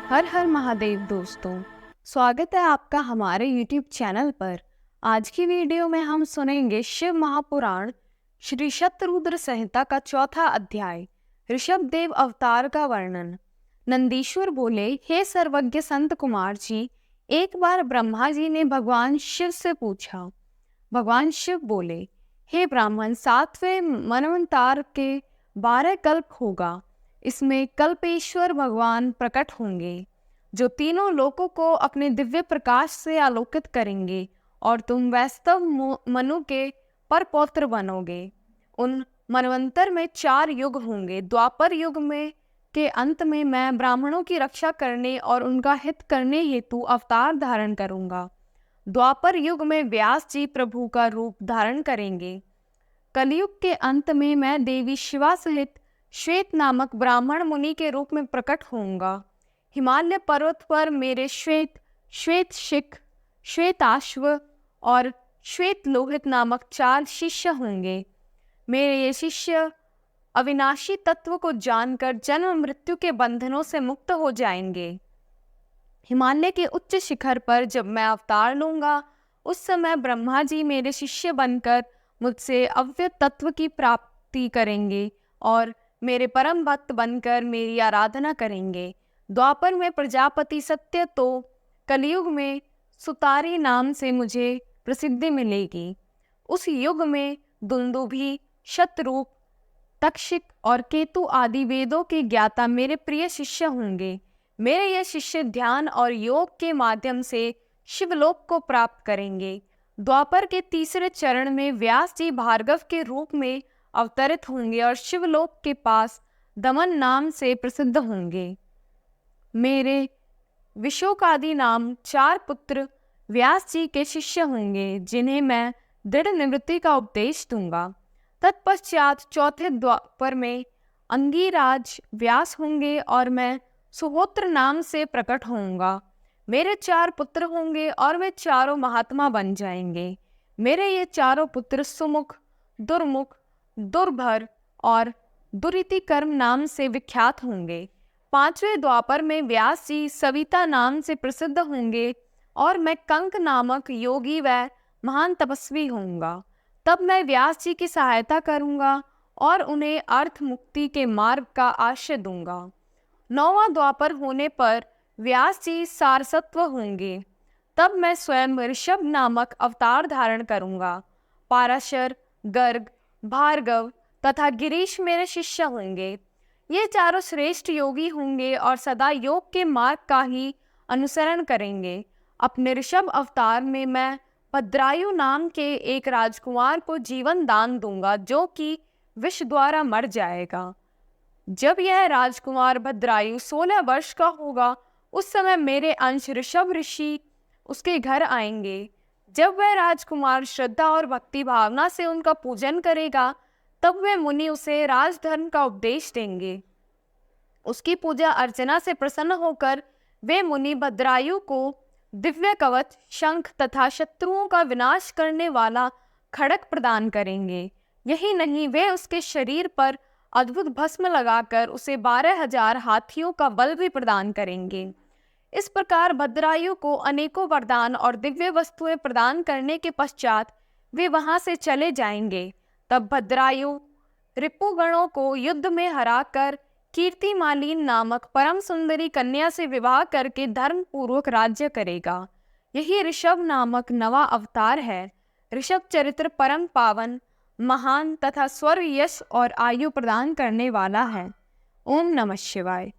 हर हर महादेव दोस्तों, स्वागत है आपका हमारे YouTube चैनल पर। आज की वीडियो में हम सुनेंगे शिव महापुराण श्री शतरुद्र संहिता का चौथा अध्याय ऋषभदेव अवतार का वर्णन। नंदीश्वर बोले, हे सर्वज्ञ संत कुमार जी, एक बार ब्रह्मा जी ने भगवान शिव से पूछा। भगवान शिव बोले, हे ब्राह्मण, 7वें मनवंतर के 12 कल्प होगा। इसमें कल्पेश्वर भगवान प्रकट होंगे जो तीनों लोकों को अपने दिव्य प्रकाश से आलोकित करेंगे और तुम वैष्णव मनु के परपौत्र बनोगे। उन मनवंतर में 4 युग होंगे। द्वापर युग में के अंत में मैं ब्राह्मणों की रक्षा करने और उनका हित करने हेतु अवतार धारण करूंगा। द्वापर युग में व्यास जी प्रभु का रूप धारण करेंगे। कलयुग के अंत में मैं देवी शिवा सहित श्वेत नामक ब्राह्मण मुनि के रूप में प्रकट होऊंगा। हिमालय पर्वत पर मेरे श्वेत शिख, श्वेताश्व और श्वेत लोहित नामक 4 शिष्य होंगे। मेरे ये शिष्य अविनाशी तत्व को जानकर जन्म मृत्यु के बंधनों से मुक्त हो जाएंगे। हिमालय के उच्च शिखर पर जब मैं अवतार लूंगा, उस समय ब्रह्मा जी मेरे शिष्य बनकर मुझसे अव्यय तत्व की प्राप्ति करेंगे और मेरे परम भक्त बनकर मेरी आराधना करेंगे। द्वापर में प्रजापति सत्य तो कलयुग में सुतारी नाम से मुझे प्रसिद्धि मिलेगी। उस युग में दुंदुभि, शतरूप, तक्षक और केतु आदि वेदों के ज्ञाता मेरे प्रिय शिष्य होंगे। मेरे ये शिष्य ध्यान और योग के माध्यम से शिवलोक को प्राप्त करेंगे। द्वापर के तीसरे चरण में व्यास जी भार्गव के रूप में अवतरित होंगे और शिवलोक के पास दमन नाम से प्रसिद्ध होंगे। मेरे विशोकादि नाम 4 पुत्र व्यास जी के शिष्य होंगे, जिन्हें मैं दृढ़ निवृत्ति का उपदेश दूंगा। तत्पश्चात चौथे द्वापर में अंगिराज व्यास होंगे और मैं सुहोत्र नाम से प्रकट होऊंगा। मेरे 4 पुत्र होंगे और वे चारों महात्मा बन जाएंगे। मेरे ये चारों पुत्र सुमुख, दुर्मुख, दुर्भर और दुरीति कर्म नाम से विख्यात होंगे। 5वें द्वापर में व्यास जी सविता नाम से प्रसिद्ध होंगे और मैं कंक नामक योगी व महान तपस्वी होऊंगा। तब मैं व्यास जी की सहायता करूंगा और उन्हें अर्थ मुक्ति के मार्ग का आश्रय दूंगा। 9वां द्वापर होने पर व्यास जी सारसत्व होंगे। तब मैं स्वयं ऋषभ नामक अवतार धारण करूंगा। पाराशर, गर्ग, भार्गव तथा गिरीश मेरे शिष्य होंगे। ये चारों श्रेष्ठ योगी होंगे और सदा योग के मार्ग का ही अनुसरण करेंगे। अपने ऋषभ अवतार में मैं भद्रायु नाम के एक राजकुमार को जीवन दान दूंगा, जो कि विष द्वारा मर जाएगा। जब यह राजकुमार भद्रायु 16 वर्ष का होगा, उस समय मेरे अंश ऋषभ ऋषि उसके घर आएंगे। जब वह राजकुमार श्रद्धा और भक्ति भावना से उनका पूजन करेगा, तब वे मुनि उसे राजधर्म का उपदेश देंगे। उसकी पूजा अर्चना से प्रसन्न होकर वे मुनि भद्रायु को दिव्य कवच, शंख तथा शत्रुओं का विनाश करने वाला खड्ग प्रदान करेंगे। यही नहीं, वे उसके शरीर पर अद्भुत भस्म लगाकर उसे 12,000 हाथियों का बल भी प्रदान करेंगे। इस प्रकार भद्रायु को अनेकों वरदान और दिव्य वस्तुएं प्रदान करने के पश्चात वे वहां से चले जाएंगे। तब भद्रायु रिपुगणों को युद्ध में हराकर कीर्तिमालिन नामक परम सुंदरी कन्या से विवाह करके धर्म पूर्वक राज्य करेगा। यही ऋषभ नामक नवा अवतार है। ऋषभ चरित्र परम पावन, महान तथा स्वर्ग, यश और आयु प्रदान करने वाला है। ओम नमः शिवाय।